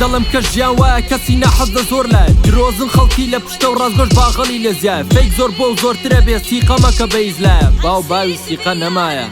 دڵم کە ژیان وایە کەسی نەحەزە زۆر لە درۆزن خەڵکی لە پشتە و ڕازگۆش باغەڵی لە زیای فەیک زۆر بۆ و زۆرترە بێ سیقەمەکە بەیز لایە باو باوی سیقە نەمایە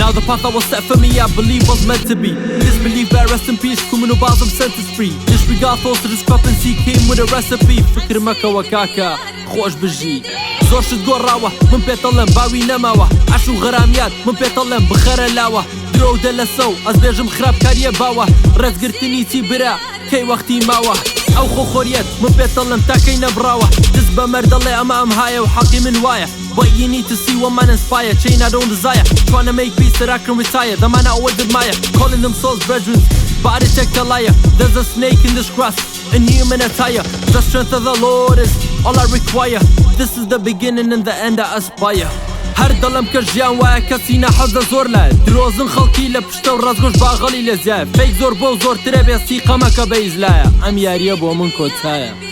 Now the path that was set for me, I believe was meant to be. Disbelief, bear rest in peace, criminal bars, I'm sentence free. Disregard thoughts to discrepancy came with a recipe. فكر مكة وكاكا خوش بجي زور شد قراوة من بيطلم باوي نماوة عشو غراميات من بيطلم بخير لاوة درو دلسو از بيجم خراب كاريه باوة رز قرتني تي برا كي وقتي ماوة او خو خوريات من بيطلم تاكي نبراوة دزبا مرد الله امام هاي وحقي من وايا But you need to see what man inspire, chain I don't desire. Trying to make peace that I can retire. The man I always admire, calling themselves brethren, but I detect a liar. There's a snake in this grass, in human attire. The strength of the Lord is all I require. This is the beginning and the end I aspire. هر دڵم کە ژیان وایە کەسی نەحەزە زۆر لە درۆزن خەڵکی لە پشتە و ڕازگۆش باغەڵی لە زیای فەیک زۆر بۆ و زۆرترە بێ سیقەمەکە بەیز لایە ئەم یاریە بۆ من کۆتایە